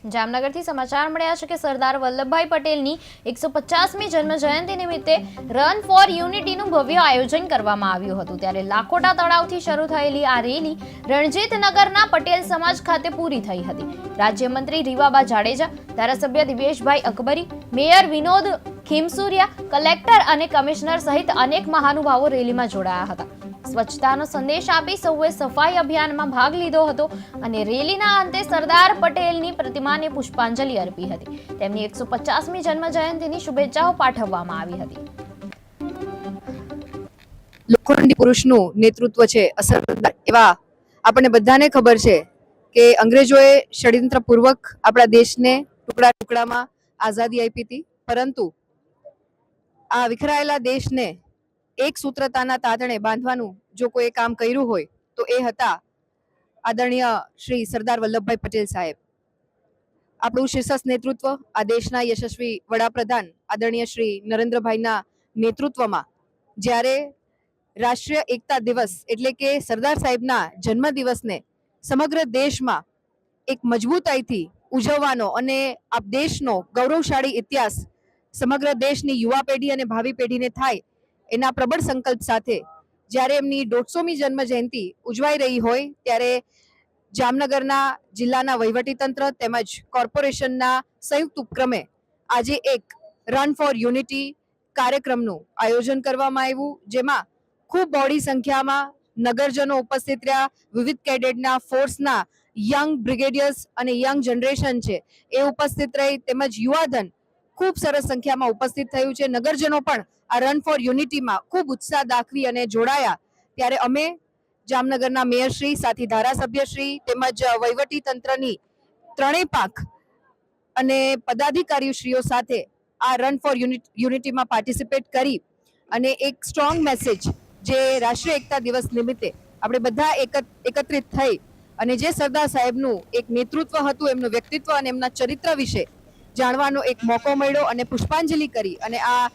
જામનગરથી સમાચાર મળ્યા છે કે સરદાર વલ્લભભાઈ પટેલની 150મી જન્મ જયંતિ નિમિત્તે રન ફોર યુનિટીનું ભવ્ય આયોજન કરવામાં આવ્યું હતું। ત્યારે લાખોટા તળાવથી શરૂ થયેલી આ રેલી રણજીતનગરના પટેલ સમાજ ખાતે પૂરી થઈ હતી। રાજ્યમંત્રી રીવાબા જાડેજા, ધારાસભ્ય દિવેશભાઈ અકબરી, મેયર વિનોદ ખીમસુરિયા, કલેક્ટર અને કમિશનર સહિત અનેક મહાનુભાવો રેલીમાં જોડાયા હતા। સ્વચ્છતાનો સંદેશ આપી સૌએ સફાઈ અભિયાનમાં ભાગ લીધો હતો અને રેલીના અંતે સરદાર પટેલની પ્રતિમાને પુષ્પાંજલિ અર્પી હતી। તેમની 150મી જન્મ જયંતિની શુભેચ્છાઓ પાઠવવામાં આવી હતી। લોખંડી પુરુષનું નેતૃત્વ છે અસરદાર એવા આપણને બધાને ખબર છે કે અંગ્રેજોએ ષડયંત્રપૂર્વક આપણા દેશને ટુકડા ટુકડામાં આઝાદી આપી હતી, પરંતુ આ વિખરાયેલા દેશને એક સૂત્રતાના તાતણે બાંધવાનું જો કોઈ કામ કર્યું હોય તો એ હતા આદરણીય શ્રી સરદાર વલ્લભભાઈ પટેલ સાહેબ। આપણું શીર્ષસ્થ નેતૃત્વ, આ દેશના યશસ્વી વડાપ્રધાન આદરણીય શ્રી નરેન્દ્રભાઈના નેતૃત્વમાં જ્યારે રાષ્ટ્રીય એકતા દિવસ એટલે કે સરદાર સાહેબના જન્મદિવસને સમગ્ર દેશમાં એક મજબૂતાઈથી ઉજવવાનો અને આ દેશનો ગૌરવશાળી ઇતિહાસ સમગ્ર દેશની યુવા પેઢી અને ભાવિ પેઢીને થાય એના પ્રબળ સંકલ્પ સાથે જ્યારે એમની 150મી જન્મ જયંતિ ઉજવાઈ રહી હોય ત્યારે જામનગરના જિલ્લાના વહીવટીતંત્ર તેમજ કોર્પોરેશનના સંયુક્ત ઉપક્રમે આજે એક રન ફોર યુનિટી કાર્યક્રમનું આયોજન કરવામાં આવ્યું, જેમાં ખૂબ બહોળી સંખ્યામાં નગરજનો ઉપસ્થિત રહ્યા। વિવિધ કેડેટના ફોર્સના યંગ બ્રિગેડિયર્સ અને યંગ જનરેશન છે એ ઉપસ્થિત રહી, તેમજ યુવાધન ખૂબ સરસ સંખ્યામાં ઉપસ્થિત થયું છે। નગરજનો પણ આ રન ફોર યુનિટીમાં ખૂબ ઉત્સાહ દાખવી અને જોડાયા। ત્યારે અમે જામનગરના મેયરશ્રી, સાથી ધારાસભ્યશ્રી તેમજ વહીવટી તંત્રની ત્રણેય પાંખ અને પદાધિકારીશ્રીઓ સાથે આ રન ફોર યુનિટીમાં પાર્ટિસિપેટ કરી અને એક સ્ટ્રોંગ મેસેજ જે રાષ્ટ્રીય એકતા દિવસ નિમિત્તે આપણે બધા એકત્રિત થઈ અને જે સરદાર સાહેબનું એક નેતૃત્વ હતું, એમનું વ્યક્તિત્વ અને એમના ચરિત્ર વિશે જાણવાનો એક મોકો મળ્યો અને પુષ્પાંજલિ કરી અને આ